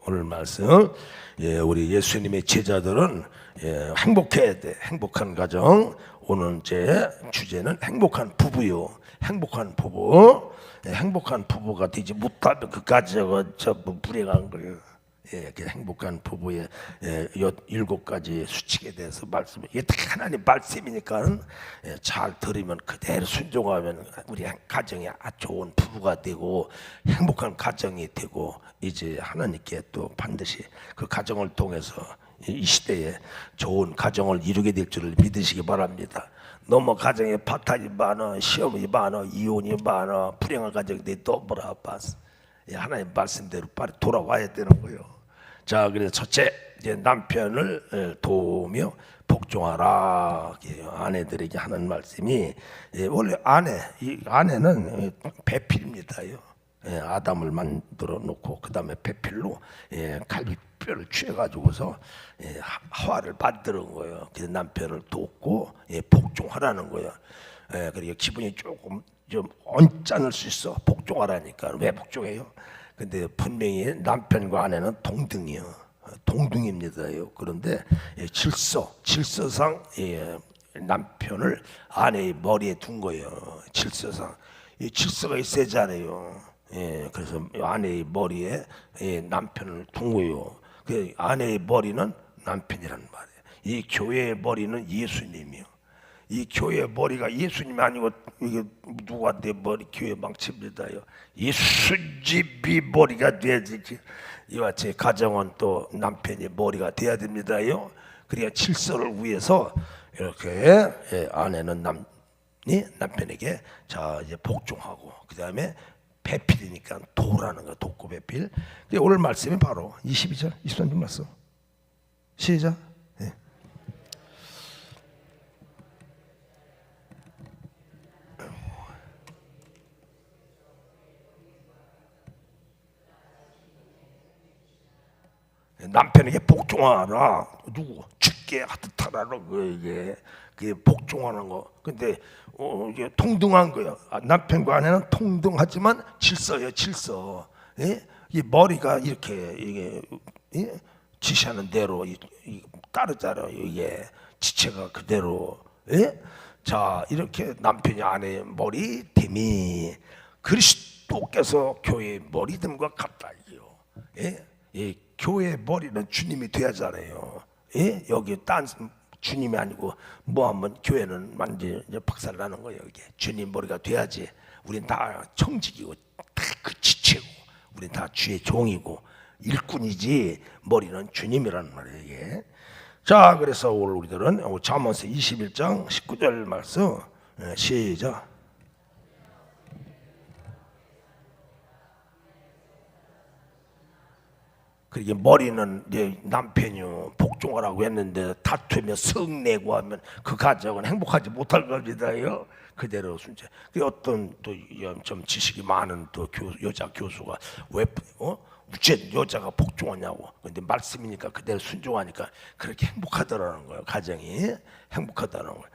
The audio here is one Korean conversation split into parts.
오늘 말씀, 우리 예수님의 제자들은 행복해야 돼. 행복한 가정. 오늘 제 주제는 행복한 부부요. 행복한 부부. 행복한 부부가 되지 못하면 그 가정은 전부 불행한 거예요. 그 행복한 부부의 7가지 수칙에 대해서 말씀. 이게 다 하나님 말씀이니까 잘 들으면 그대로 순종하면 우리 가정이 좋은 부부가 되고 행복한 가정이 되고, 이제 하나님께 또 반드시 그 가정을 통해서 이 시대에 좋은 가정을 이루게 될 줄을 믿으시기 바랍니다. 너무 가정에 파탄이 많아, 시험이 많아, 이혼이 많아, 불행한 가정들이 또 뭐라 봤어. 하나님 말씀대로 빨리 돌아와야 되는 거예요. 자, 그래서 첫째, 이제 남편을 도우며 복종하라. 아내들에게 하는 말씀이, 원래 아내는 배필입니다요. 아담을 만들어 놓고 그 다음에 배필로 갈비뼈를 취해가지고서 하와를 만드는 거예요. 그래서 남편을 돕고 복종하라는 거예요. 그러니까 기분이 조금 좀 언짢을 수 있어. 복종하라니까. 왜 복종해요? 근데 분명히 남편과 아내는 동등이요. 동등입니다요. 그런데 질서상 남편을 아내의 머리에 둔 거예요. 질서상. 이 질서가 있어야잖아요. 그래서 아내의 머리에 남편을 둔 거예요. 그 아내의 머리는 남편이란 말이에요. 이 교회의 머리는 예수님이요. 이 교회 머리가 예수님이 아니고 이게 누가 내 머리 교회 망칩니다요. 예수집이 머리가 돼야지. 이와 제 가정은 또 남편이 머리가 돼야 됩니다요. 그래야 질서를 위해서 이렇게 아내는 남편에게 자 이제 복종하고, 그 다음에 배필이니까 도라는 거, 돕고 배필. 오늘 말씀이 바로 22절 23절 말씀. 시작. 남편에게 복종하라. 누구? 죽게 하듯 하라는 거예요. 그게 복종하는 거. 근데 이게 동등한 거예요. 남편과 아내는 동등하지만 질서예요. 질서. 이 머리가 이렇게 이게 지시하는 대로 따르잖아요. 이게 지체가 그대로. 자, 이렇게 남편이 아내의 머리됨이 그리스도께서 교회의 머리됨과 같다. 교회의 머리는 주님이 돼야잖아요. 여기 딴 주님이 아니고 뭐하면 교회는 완전히 박살나는 거예요. 이게 주님 머리가 돼야지. 우린 다 청직이고 다 그 지체고, 우린 다 주의 종이고 일꾼이지 머리는 주님이라는 말이에요. 이게. 자, 그래서 오늘 우리들은 잠언서 21장 19절 말씀 시작. 그러게 머리는 남편이 복종하라고 했는데 다투며 성내고 하면 그 가정은 행복하지 못할 겁니다요. 그대로 순재. 어떤 또 좀 지식이 많은 또 여자 교수가 왜 우째 여자가 복종하냐고. 근데 말씀이니까 그대로 순종하니까 그렇게 행복하더라는 거예요. 가정이 행복하다는 거예요.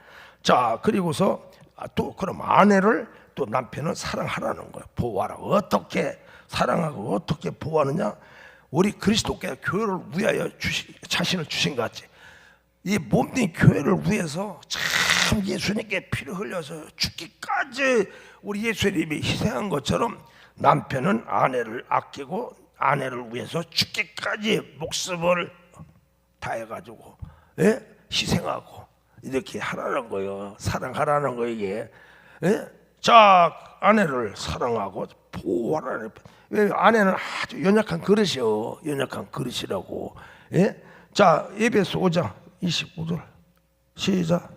자, 그리고서 또 그럼 아내를 또 남편은 사랑하라는 거예요. 보호하라. 어떻게 사랑하고 어떻게 보호하느냐? 우리 그리스도께서 교회를 위하여 자신을 주신 것 같이, 이 몸된 교회를 위해서 참 예수님께 피를 흘려서 죽기까지 우리 예수님이 희생한 것처럼 남편은 아내를 아끼고 아내를 위해서 죽기까지 목숨을 다해가지고 희생하고 이렇게 하라는 거예요. 사랑하라는 거예요. 이게. 자, 아내를 사랑하고 보호하라는. 왜? 아내는 아주 연약한 그릇이요. 연약한 그릇이라고. 자, 에베소 5장 25절 시작.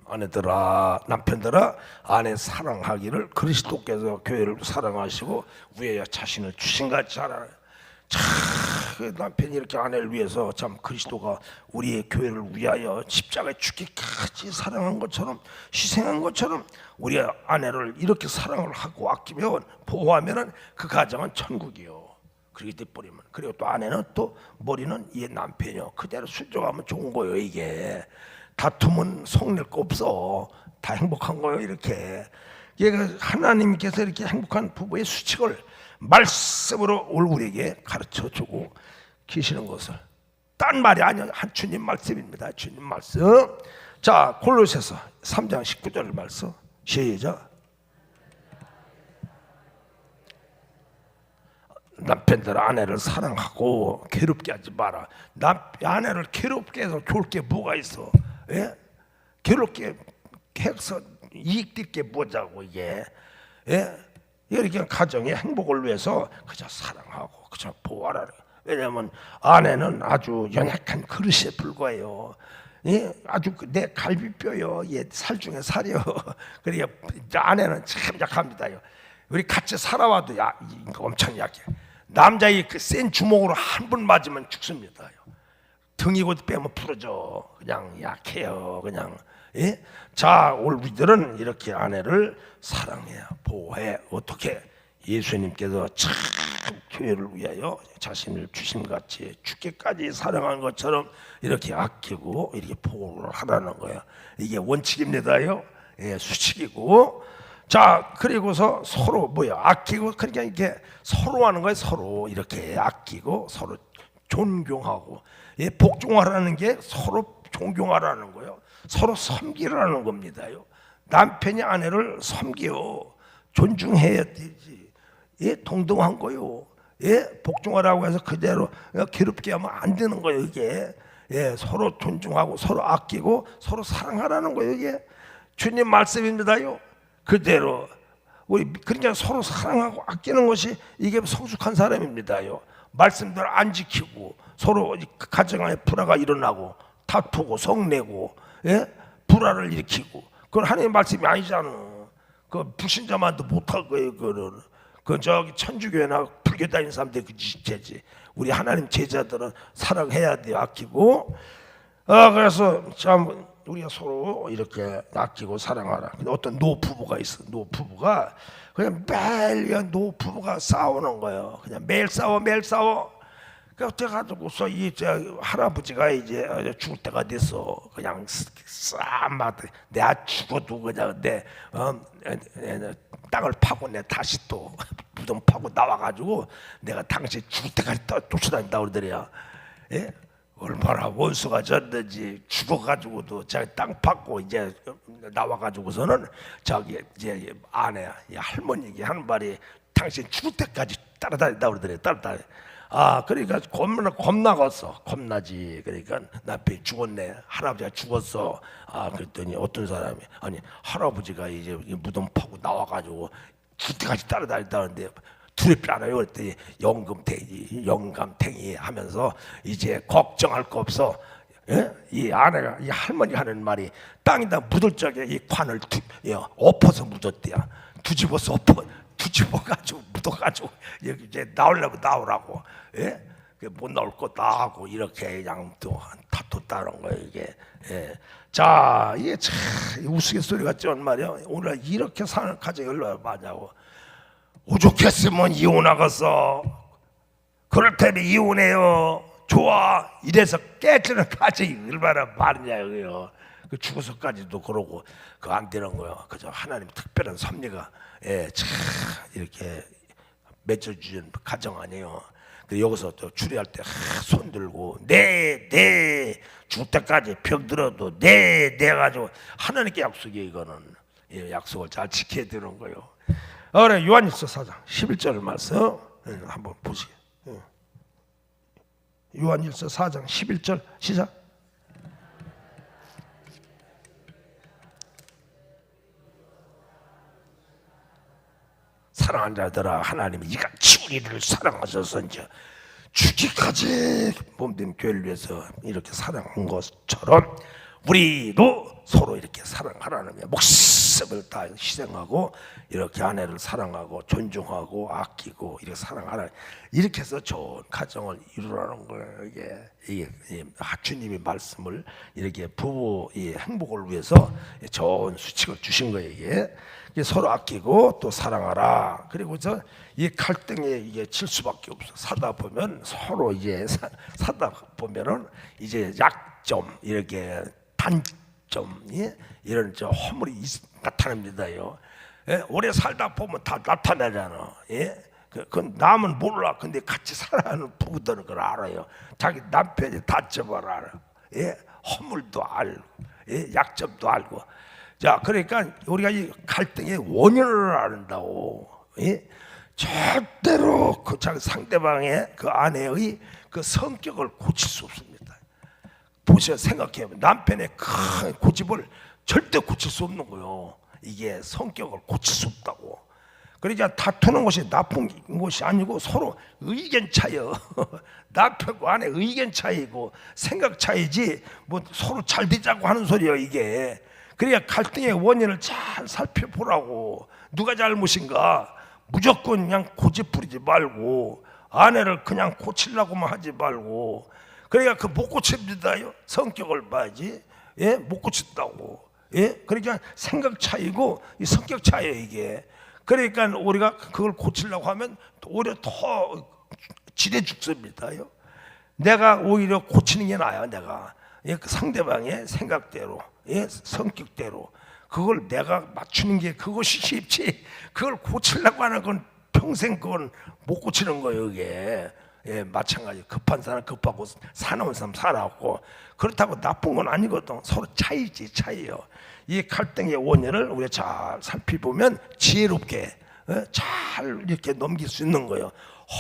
아내들아, 남편들아, 아내 사랑하기를 그리스도께서 교회를 사랑하시고 위에 자신을 주신 같이 하라. 참, 남편이 이렇게 아내를 위해서 참 그리스도가 우리의 교회를 위하여 십자가에 죽기까지 사랑한 것처럼, 희생한 것처럼 우리 아내를 이렇게 사랑을 하고 아끼면 보호하면은 그 가정은 천국이요. 그렇게 돼버리면. 그리고 또 아내는 또 머리는 이 남편이요. 그대로 순종하면 좋은 거예요. 이게 다툼은 성낼 거 없어. 다 행복한 거예요. 이렇게 하나님께서 이렇게 행복한 부부의 수칙을 말씀으로 우리에게 가르쳐주고 계시는 것을, 딴 말이 아니야. 한 주님 말씀입니다. 주님 말씀. 자, 골로새서 3장 19절 말씀 시작. 남편들 아내를 사랑하고 괴롭게 하지 마라. 아내를 괴롭게 해서 좋을 게 뭐가 있어? 예? 괴롭게 해서 이익될 게 뭐자고 이게? 예? 이렇게 가정의 행복을 위해서 그저 사랑하고 그저 보호하라. 왜냐하면 아내는 아주 연약한 그릇에 불과해요. 예? 아주 내 갈비뼈요. 예, 살 중에 살이요. 그러니까 아내는 참 약합니다요. 우리 같이 살아와도 엄청 약해. 남자의 그 센 주먹으로 한 번 맞으면 죽습니다. 등이고 빼면 부러져. 그냥 약해요. 그냥. 예? 자, 우리들은 이렇게 아내를 사랑해, 보호해. 어떻게? 예수님께서 참 교회를 위하여 자신을 주심같이 죽기까지 사랑한 것처럼 이렇게 아끼고 이렇게 보호를 하라는 거예요. 이게 원칙입니다요. 예, 수칙이고. 자, 그리고서 서로 아끼고, 그러니까 이렇게 서로 하는 거예요. 서로 이렇게 아끼고 서로 존경하고. 예, 복종하라는 게 서로 존경하라는 거예요. 서로 섬기라는 겁니다요. 남편이 아내를 섬겨 존중해야 되지. 예, 동등한 거요. 예, 복종하라고 해서 그대로 괴롭게 하면 안 되는 거예요. 이게 예, 서로 존중하고 서로 아끼고 서로 사랑하라는 거예요. 이게 주님 말씀입니다요. 그대로 우리 그러니까 서로 사랑하고 아끼는 것이 이게 성숙한 사람입니다요. 말씀대로 안 지키고 서로 가정 안에 불화가 일어나고 다투고 성내고 예? 불화를 일으키고 그건 하나님의 말씀이 아니잖아. 그 불신자만도 못할 거예요. 그 저기 천주교회나 불교 다니는 사람들 그 죄지. 우리 하나님 제자들은 사랑해야 돼요. 아끼고. 그래서 참 우리가 서로 이렇게 아끼고 사랑하라. 근데 어떤 노부부가 있어. 노부부가 그냥 매일 노부부가 싸우는 거예요. 그냥 매일 싸워. 그래가지고서 이 할아버지가 이제 죽을 때가 됐어. 그냥 쌈마다 내가 죽어도 그냥 내 땅을 파고 내 다시 또 무덤 파고 나와가지고 내가 당신 죽을 때까지 쫓아다닌다 그러더래요. 예? 얼마나 원수가 졌는지 죽어가지고도 자기 땅 파고 이제 나와가지고서는 저기 이제 아내 할머니에게 하는 말이 당신 죽을 때까지 따라다닌다 그러더래요. 따라다니. 그러니까 겁나겠어. 겁나지. 그러니까 남편이 죽었네. 할아버지가 죽었어. 그랬더니 어떤 사람이 아니 할아버지가 이제 무덤 파고 나와가지고 죽을 때까지 따라다닌다는데 두렵지 않아요. 그랬더니 영감탱이 하면서 이제 걱정할 거 없어. 예? 이 아내가 이 할머니 하는 말이 땅에다 묻을 적에 이 관을 엎어서 묻었대요. 뒤집어가지고 묻어가지고 이제 나오려고 나오라고. 예? 못 나올 거 나하고 이렇게 그냥 또 다퉜다는 거예요. 이게. 예. 자, 이게 참 우스갯소리 같지만 말이야. 오늘 이렇게 사는 가정이 얼마나 많냐고. 오죽했으면 이혼하겠어. 그렇다면 이혼해요. 좋아. 이래서 깨지는 가정이 얼마나 많냐고요. 그 죽어서까지도 그러고 그 안 되는 거예요. 그저 하나님 특별한 섭리가 참 이렇게 맺어주는 가정 아니에요. 여기서 또 추리할 때 손 들고 네 죽을 때까지 병 들어도 네 가지고 하나님께 약속이에요. 이거는 약속을 잘 지켜야 되는 거예요. 그래 요한일서 4장 11절 말씀 한번 보시게. 요한일서 4장 11절 시작. 사랑하는 자들아 하나님이 이같이 우리를 사랑하셔서인지 죽기까지 몸된 교회를 위해서 이렇게 사랑한 것처럼 우리도 서로 이렇게 사랑하라는 거야. 목숨을 다 희생하고 이렇게 아내를 사랑하고 존중하고 아끼고 이렇게 사랑하라. 이렇게 해서 좋은 가정을 이루라는 거예요. 이게 주님의 말씀을 이렇게 부부의 행복을 위해서 좋은 수칙을 주신 거예요. 이게 서로 아끼고 또 사랑하라. 그리고 이 갈등에 이게 칠 수밖에 없어. 사다 보면 서로 이제 사다 보면은 이제 약점 이렇게 약점, 예? 이런 허물이 나타납니다요. 예? 오래 살다 보면 다 나타나잖아. 예? 그건 남은 몰라. 근데 같이 살아가는 부부들은 그걸 알아요. 자기 남편이 단점을 알아. 예? 허물도 알고, 예? 약점도 알고. 자, 그러니까 우리가 이 갈등의 원인을 안다고. 예? 절대로 그 상대방의 그 아내의 그 성격을 고칠 수 없습니다. 보세요, 생각해요. 남편의 큰 고집을 절대 고칠 수 없는 거요. 이게 성격을 고칠 수 없다고. 그러니까 다투는 것이 나쁜 것이 아니고 서로 의견 차이요. 남편과 아내 의견 차이고 생각 차이지 뭐 서로 잘 되자고 하는 소리예요, 이게. 그러니까 갈등의 원인을 잘 살펴보라고. 누가 잘못인가? 무조건 그냥 고집 부리지 말고 아내를 그냥 고치려고만 하지 말고. 그러니까 그 못 고칩니다요. 성격을 봐야지. 예, 못 고친다고. 예, 그러니까 생각 차이고 이 성격 차이예요, 이게. 그러니까 우리가 그걸 고치려고 하면 오히려 더 지대 죽습니다요. 내가 오히려 고치는 게 나아요. 내가 예, 그 상대방의 생각대로, 예, 성격대로 그걸 내가 맞추는 게 그것이 쉽지. 그걸 고치려고 하는 건 평생 그건 못 고치는 거예요, 이게. 예, 마찬가지. 급한 사람 급하고 사나운 사람 사나웠고. 그렇다고 나쁜 건 아니거든. 서로 차이지, 차이요. 이 갈등의 원인을 우리가 잘 살펴보면 지혜롭게 잘 이렇게 넘길 수 있는 거예요.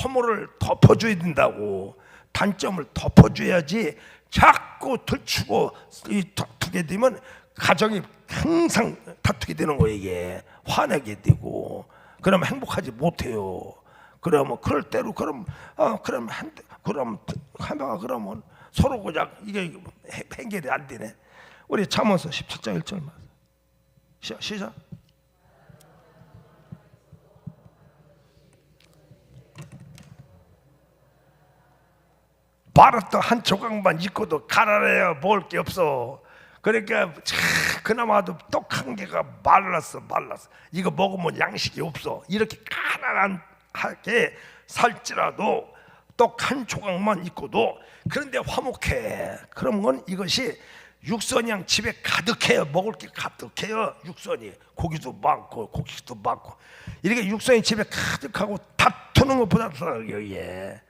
허물을 덮어줘야 된다고. 단점을 덮어줘야지. 자꾸 들추고 다투게 되면 가정이 항상 다투게 되는 거예요. 이게 화내게 되고 그러면 행복하지 못해요. 그러면 그럴 대로 그럼 하다가 그러면 서로 그냥 이게 해결이 안 되네. 우리 잠언서 17장 1절 시작. 말았던 한 조각만 있고도 가난해야 먹을 게 없어. 그러니까 그나마도 떡 한 개가 말랐어. 이거 먹으면 양식이 없어. 이렇게 가난하게 살지라도 떡 한 조각만 있고도 그런데 화목해. 그런 건 이것이 육선이랑 집에 가득해요. 먹을 게 가득해요. 육선이 고기도 많고 고기도 많고 이렇게 육선이 집에 가득하고 다투는 것보다 더 여기에.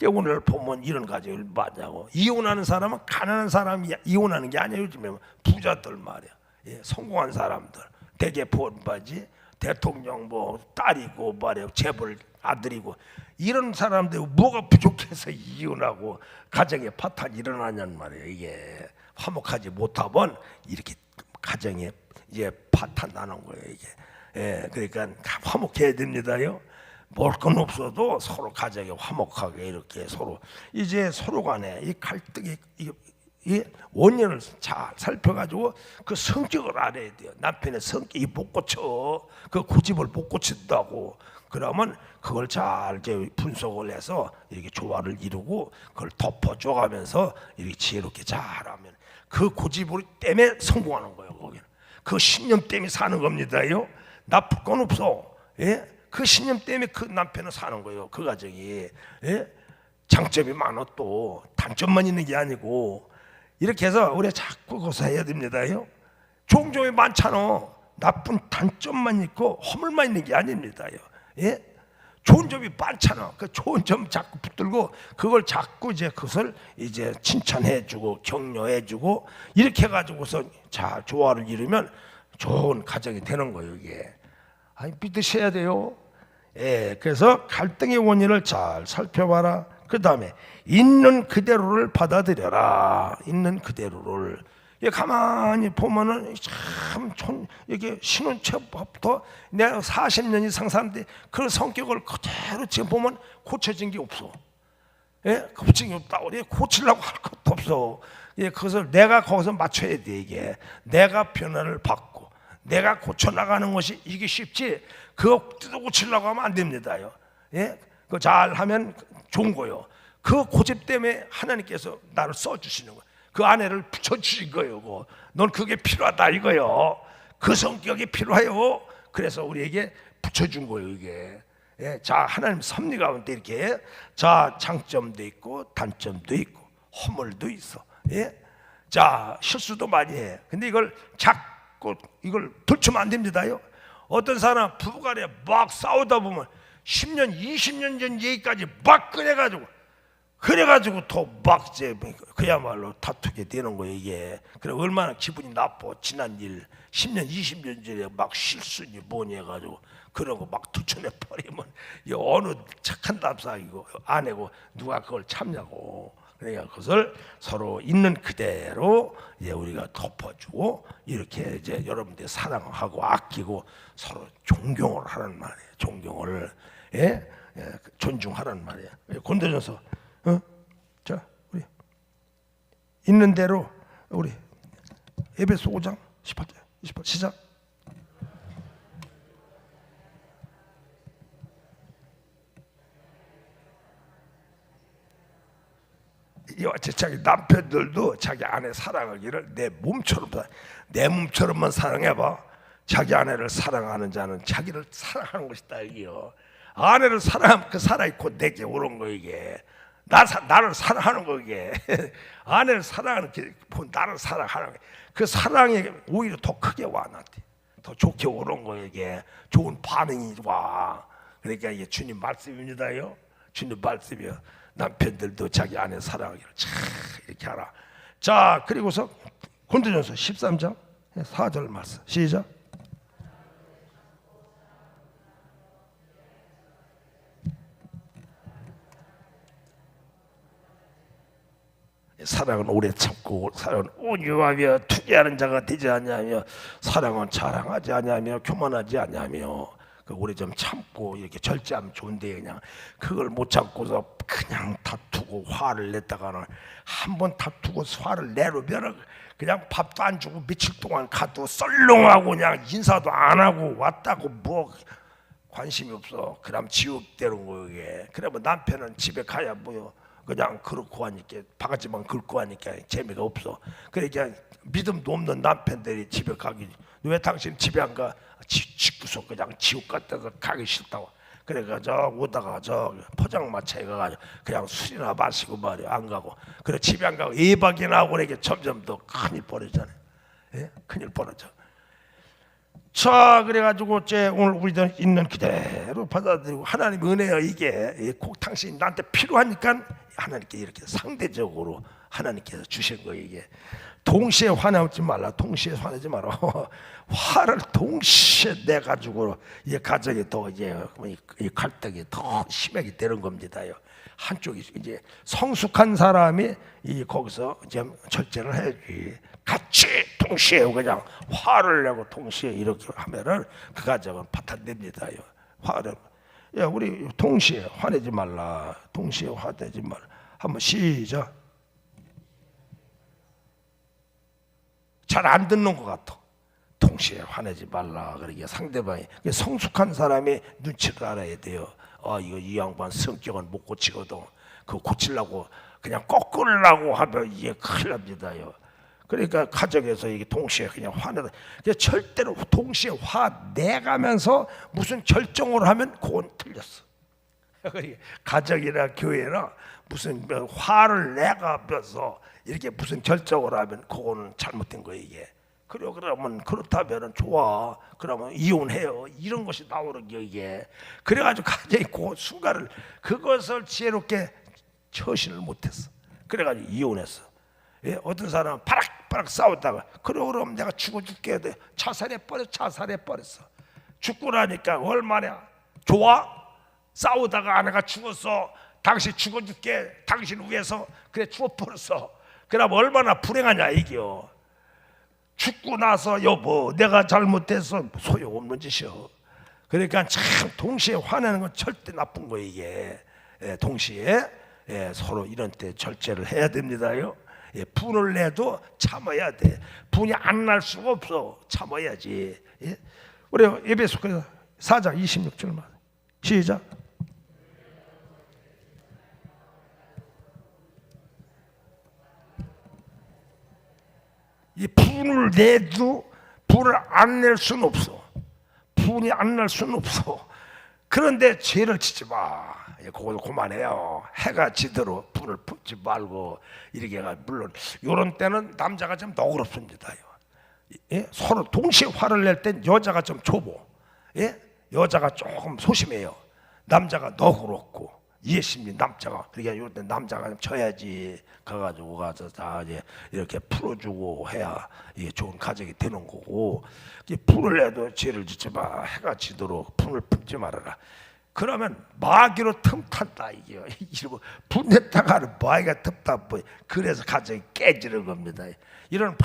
오늘 보면 이런 가정을 맞냐고. 이혼하는 사람은 가난한 사람이 이혼하는 게 아니에요. 요즘에 부자들 말이야. 예, 성공한 사람들 대개 본바지 대통령 뭐 딸이고 말이야 재벌 아들이고 이런 사람들 뭐가 부족해서 이혼하고 가정에 파탄이 일어나냐는 말이에요. 이게 화목하지 못하면 이렇게 가정에 이제 파탄 나는 거예요. 이게 예, 그러니까 화목해야 됩니다요. 먹을 건 없어도 서로 가정이 화목하게 이렇게 서로 이제 서로 간에 이 갈등이 이 원인을 잘 살펴가지고 그 성격을 알아야 돼요. 남편의 성격이 못 고쳐 그 고집을 못 고친다고 그러면 그걸 잘 이제 분석을 해서 이렇게 조화를 이루고 그걸 덮어줘가면서 이렇게 지혜롭게 잘하면 그 고집 때문에 성공하는 거예요. 거기는 그 신념 때문에 사는 겁니다요. 나쁠 건 없어. 예? 그 신념 때문에 그 남편은 사는 거예요. 그 가정이. 예? 장점이 많아 또 단점만 있는 게 아니고 이렇게 해서 우리가 자꾸 그것을 해야 됩니다요. 좋은 점이 많잖아. 나쁜 단점만 있고 허물만 있는 게 아닙니다요. 예? 좋은 점이 많잖아. 그 좋은 점 자꾸 붙들고 그걸 자꾸 이제 그것을 이제 칭찬해주고 격려해주고 이렇게 해가지고서 잘 조화를 이루면 좋은 가정이 되는 거예요. 이게. 아니 믿으셔야 돼요. 예, 그래서 갈등의 원인을 잘 살펴봐라. 그 다음에 있는 그대로를 받아들여라. 있는 그대로를. 가만히 보면은 참 이게 신혼초부터 내가 40년 이상 사는데 그 성격을 그대로 지금 보면 고쳐진 게 없어. 예, 고친 게 없다. 우리 고치려고 할 것도 없어. 예, 그것을 내가 거기서 맞춰야 돼. 이게 내가 변화를 받고 내가 고쳐 나가는 것이 이게 쉽지. 그거 뜯어 고치려고 하면 안 됩니다요. 예, 그거 잘 하면 좋은 거요. 그 고집 때문에 하나님께서 나를 써 주시는 거예요. 그 아내를 붙여 주신 거예요. 넌 그게 필요하다 이거요. 그 성격이 필요해요. 그래서 우리에게 붙여 준 거예요. 이게. 예, 자 하나님 섭리 가운데 이렇게 자 장점도 있고 단점도 있고 허물도 있어. 예, 자, 실수도 많이 해. 근데 이걸 자꾸 이걸 들추면 안 됩니다요. 어떤 사람 부부간에 막 싸우다 보면 10년, 20년 전 얘기까지 막 그래가지고 또 막 이제 그야말로 다투게 되는 거예요, 이게. 그래 얼마나 기분이 나빠. 지난 일 10년, 20년 전에 막 실수니 뭐니 해가지고 그런 거 막 들춰내 버리면 이 어느 착한 답사이고 아내고 누가 그걸 참냐고. 그러니까 그것을 서로 있는 그대로 이제 우리가 덮어주고 이렇게 이제 여러분들 사랑하고 아끼고 서로 존경을 하는 말이에요. 존경을 존중하라는 말이에요. 고린도전서 자 우리 있는 대로 우리 에베소 5장 18절 28 시작. 이와 같이 자기 남편들도 자기 아내 사랑하기를 내 몸처럼만 사랑해봐. 자기 아내를 사랑하는 자는 자기를 사랑하는 것이다 이게요. 아내를 사랑하면 그 사랑이 곧 내게 오는 거 이게. 나를 사랑하는 거 이게. 아내를 사랑하는 게 나를 사랑하는 그 사랑이 오히려 더 크게 와 나한테. 더 좋게 오는 거 이게. 좋은 반응이 와. 그러니까 이게 주님 말씀입니다요. 주님 말씀이요. 남편들도 자기 아내 사랑하기를 참 이렇게 하라. 자, 그리고서 고린도전서 13장 4절 말씀 시작. 사랑은 오래 참고 사랑은 온유하며 투기하는 자가 되지 아니하며 사랑은 자랑하지 아니하며 교만하지 아니하며 그 오래 좀 참고 이렇게 절제하면 좋은데 그냥 그걸 못 참고서 그냥 다투고 화를 냈다가는 한 번 다투고 화를 내려면 그냥 밥도 안 주고 며칠 동안 가도 썰렁하고 그냥 인사도 안 하고 왔다고 뭐 관심이 없어. 그럼 지옥되는 거예요 이게. 그러면 남편은 집에 가야 뭐요 그냥 그렇고 하니까 바가지만 긁고 하니까 재미가 없어. 그러니까 믿음도 없는 남편들이 집에 가기 왜 당신 집에 안 가? 집구석 그냥 지옥 같다가 가기 싫다고. 그래가 저 오다가 저 포장마차에 가가지고 그냥 술이나 마시고 말이야 안 가고. 그래 집에 안 가고 예박이나 하고 그러니까 점점 더 큰일 벌어지잖아요. 예? 큰일 벌어져. 자 그래가지고 이제 오늘 우리들 있는 그대로 받아들이고 하나님 은혜야 이게 꼭 당신이 나한테 필요하니까 하나님께 이렇게 상대적으로 하나님께서 주신 거예요 이게. 동시에 화내지 말라. 동시에 화내지 마라. 화를 동시에 내 가지고 이 가정이 더 이제 이 갈등이 더 심하게 되는 겁니다요. 한쪽이 이제 성숙한 사람이 이 거기서 이제 절제를 해야지. 같이 동시에 그냥 화를 내고 동시에 이렇게 하면은 그 가정은 파탄됩니다요. 화를 야 우리 동시에 화내지 말라. 동시에 화내지 말라. 한번 시작. 잘 안 듣는 것 같아. 동시에 화내지 말라. 그러게 상대방이 성숙한 사람이 눈치를 알아야 돼요. 이거 이 양반 성격은 못 고치거든. 그거 고치려고 그냥 꺾으려고 하면 이게 큰일 납니다요. 그러니까 가정에서 이게 동시에 그냥 화내다. 절대로 동시에 화내가면서 무슨 결정을 하면 그건 틀렸어. 가정이나 교회나 무슨 화를 내가면서 이렇게 무슨 결정을 하면 그거는 잘못된 거예요 이게. 그러면 그렇다면 좋아. 그러면 이혼해요. 이런 것이 나오는 게 이게. 그래가지고 가정이 그 순간을 그것을 지혜롭게 처신을 못했어. 그래가지고 이혼했어. 예? 어떤 사람은 바락바락 싸우다가 그럼 내가 죽어줄게 돼. 자살해버렸어. 죽고 나니까 얼마나 좋아? 싸우다가 아내가 죽었어. 당신 죽어줄게. 당신 위해서. 그래 죽어버렸어. 그럼 얼마나 불행하냐 이게요. 죽고 나서 여보 내가 잘못해서 소용없는 짓이요. 그러니까 참 동시에 화내는 건 절대 나쁜 거예요 이게. 동시에 서로 이런 때 절제를 해야 됩니다요. 분을 내도 참아야 돼. 분이 안 날 수가 없어. 참아야지. 우리 에베소서 4장 26절만 시작. 이 분을 내도 분을 안 낼 수는 없어. 분이 안 날 수는 없어. 그런데 죄를 짓지 마. 그걸 그만해요. 해가 지도록 불을 붙지 말고 이렇게 가. 물론 이런 때는 남자가 좀 너그럽습니다요. 예? 서로 동시에 화를 낼 땐 여자가 좀 좁어. 예? 여자가 조금 소심해요. 남자가 너그럽고 이해심이 남자가. 그러니까 이럴 때 남자가 좀 쳐야지. 가가지고 가서 다 이제 이렇게 풀어주고 해야 이게 좋은 가정이 되는 거고. 불을 내도 죄를 짓지 마. 해가 지도록 불을 품지 말아라. 그러면 마귀로 틈탔다 이게요. 불 냈다가는 마귀가 틈타 보여. 그래서 가정이 깨지는 겁니다. 이런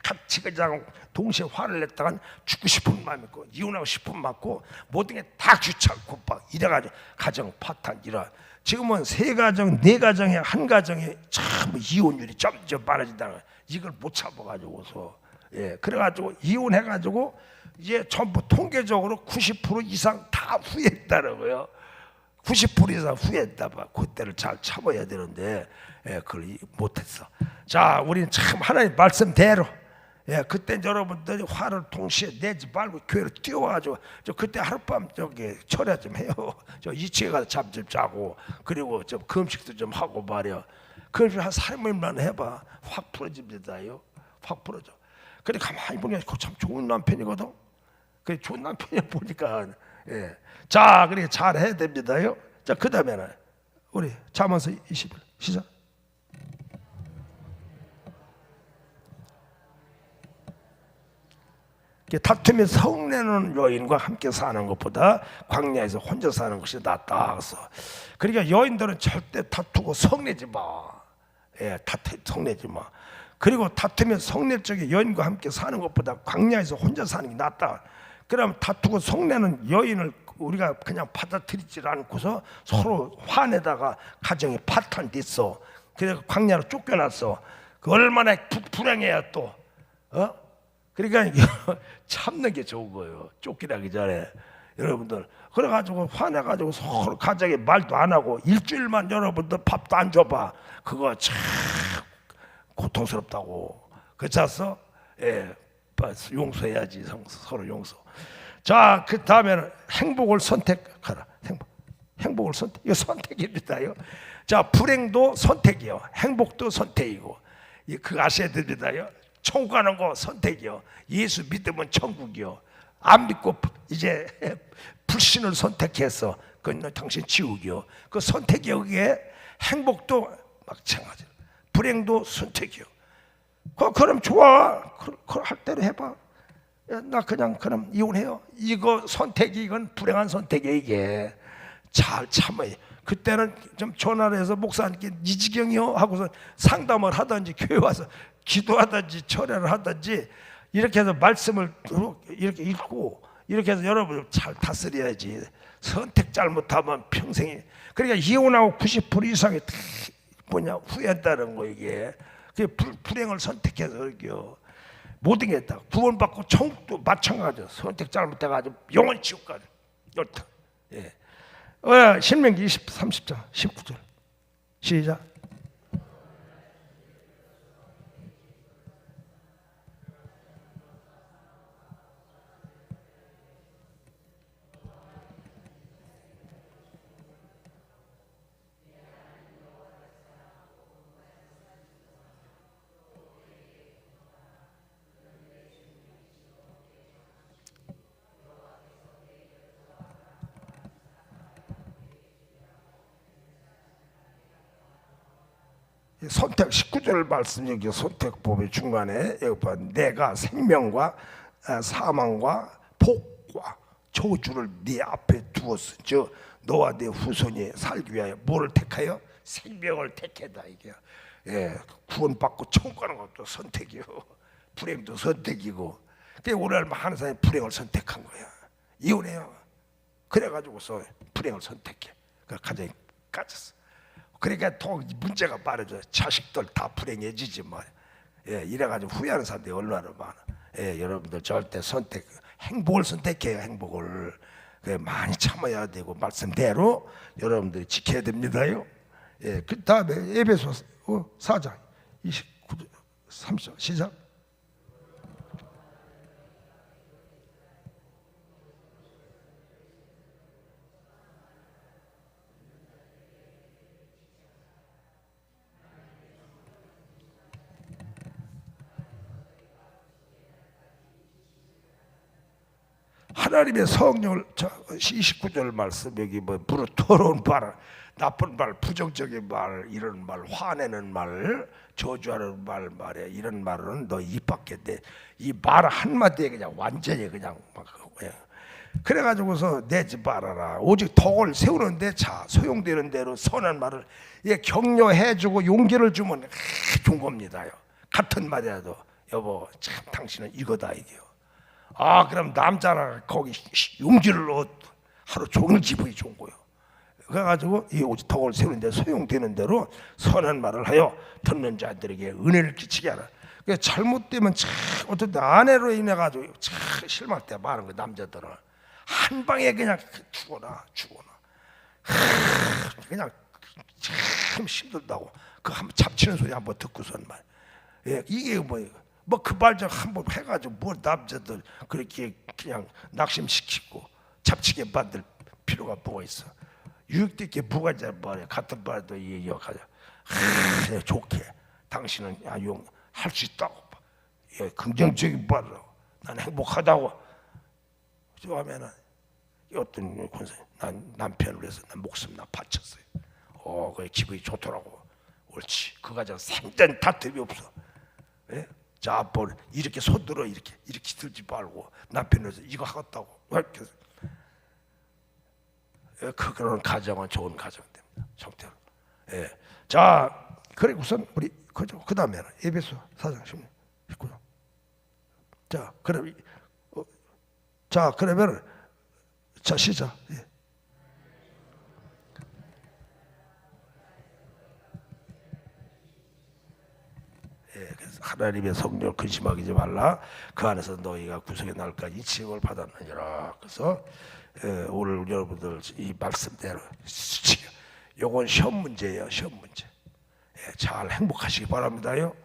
같이 그냥 동시에 화를 냈다간 죽고 싶은 마음이 있고 이혼하고 싶은 마음 있고 모든 게 다 귀찮고 막 이래가지고 가정 파탄 이라. 지금은 세 가정, 네 가정에 한 가정에 참 이혼율이 점점 많아진다는 거예요. 이걸 못 참아가지고서 그래가지고 이혼해가지고 이제 전부 통계적으로 90% 이상 다 후회했다는 거예요. 90% 이상 후회했다 봐. 그때를 잘 참아야 되는데 그걸 못했어. 자, 우리는 참 하나님 말씀대로 그때 여러분들이 화를 동시에 내지 말고 교회로 뛰어와가지고 저 그때 하룻밤 저기 철야 좀 해요. 저 2층에 가서 잠 좀 자고 그리고 좀 금식도 좀 하고 말이야. 그걸 한 3일만 해봐. 확 풀어집니다요. 확 풀어져. 근데 가만히 보니까 참 좋은 남편이거든. 그 좋은 남편이 보니까 자, 그렇게 잘 해야 됩니다요. 자, 그 다음에는 우리 잠언서 20일 시작. 다툼이 성내는 여인과 함께 사는 것보다 광야에서 혼자 사는 것이 낫다. 그러니까 여인들은 절대 다투고 성내지 마. 성내지 마. 그리고 다투면 성낼 적에 여인과 함께 사는 것보다 광야에서 혼자 사는 게 낫다. 그럼 다투고 성내는 여인을 우리가 그냥 받아들이지 않고서 서로 화내다가 가정이 파탄됐어. 그래서 광야로 쫓겨났어. 그 얼마나 불행해야 또. 그러니까 참는 게 좋은 거예요. 쫓기나기 전에. 여러분들 그래가지고 화내가지고 서로 가정에 말도 안 하고 일주일만 여러분들 밥도 안 줘봐. 그거 참 고통스럽다고. 그렇죠? 용서해야지. 서로 용서. 자, 그 다음에는 행복을 선택하라. 행복을 선택. 이거 선택입니다요. 자, 불행도 선택이요. 행복도 선택이고. 그거 아셔야 됩니다요. 천국 가는 거 선택이요. 예수 믿으면 천국이요. 안 믿고 이제 불신을 선택해서 그건 당신 지옥이요. 그 선택이 여기에 행복도 마찬가지로 불행도 선택이요. 그럼 좋아. 그걸 할 대로 해봐. 나 그냥 그럼 이혼해요. 이거 선택이 이건 불행한 선택이에요. 이게 잘 참아요. 그때는 좀 전화를 해서 목사님께 이 지경이요 하고서 상담을 하든지 교회 와서 기도하든지 철회를 하든지 이렇게 해서 말씀을 이렇게 읽고 이렇게 해서 여러분 잘 다스려야지. 선택 잘못하면 평생에. 그러니까 이혼하고 90% 이상이 후회한다는 거. 이게 그게 불행을 선택해서 그러게요. 모든 게 다 구원받고 천국도 마찬가지야. 선택 잘못해가지고 영원 지옥 가죠. 신명기 30장 19절 시작. 선택 19절 말씀 여기 선택법의 중간에 내가 생명과 사망과 복과 저주를 네 앞에 두었은즉 너와 네 후손이 살기 위하여 뭐를 택하여? 생명을 택해다. 이게 구원받고 천국 가는 것도 선택이요. 불행도 선택이고. 오늘 많은 사람이 불행을 선택한 거야. 이혼해요. 그래가지고서 불행을 선택해. 그 가정이 까졌어. 그러니까 더 문제가 빠르죠. 자식들 다 불행해지지 뭐. 이래가지고 후회하는 사람들이 얼마나 많아. 여러분들 절대 행복을 선택해요. 행복을. 많이 참아야 되고 말씀대로 여러분들이 지켜야 됩니다요. 그 다음에 에베소 4장 29절 30절 시작. 하나님의 성령을 29절 말씀 여기 뭐 부르 더러운 말, 나쁜 말, 부정적인 말, 이런 말, 화내는 말, 저주하는 말에 이런 말은 너 입 밖에 내 이 말 한마디에 그냥 완전히 그냥 막 그래가지고서 내지 말아라. 오직 덕을 세우는데 자 소용되는 대로 선한 말을 격려해주고 용기를 주면 좋은 겁니다요. 같은 말이라도 여보 참 당신은 이거다 이게요. 아 그럼 남자나 거기 용기를 넣어 하루 종일 기분이 좋은 거예요. 그래가지고 이 오직 덕을 세우는데 소용되는 대로 선한 말을 하여 듣는 자들에게 은혜를 끼치게 하라. 잘못되면 참 어떤 아내로 인해 가지고 참 실망할 때 많은 거 남자들은 한 방에 그냥 죽어나 그냥 참 힘들다고 그 한번 잡치는 소리 한번 듣고선 말 이게 뭐 그 말 좀 한번 해가지고 뭐 남자들 그렇게 그냥 낙심시키고 잡치게 만들 필요가 뭐가 있어. 유익도 있게 뭐가 있냐 말이야. 같은 말도 얘기하자. 좋게 당신은 할 수 있다고 긍정적인 말로 난 행복하다고 하면은 어떤 권사 난 남편을 위해서 난 목숨 나 바쳤어요. 그 기분이 좋더라고. 옳지. 그 가정 생전 다툼이 없어. 예? 자, 아빠 이렇게 손들어 이렇게 들지 말고 남편을 위해서 이거 하겠다고. 그런 가정은 좋은 가정 됩니다. 정태로. 예. 자, 그래 우선 우리 그 다음에는 에베소 4장 19장. 자, 그럼 자 그러면 자 시작. 예. 그래서 하나님의 성령을 근심하지 말라. 그 안에서 너희가 구속의 날까지 지음을 받았느니라. 그래서 오늘 여러분들 이 말씀대로 요건 시험 문제예요. 시험 문제. 잘 행복하시기 바랍니다요.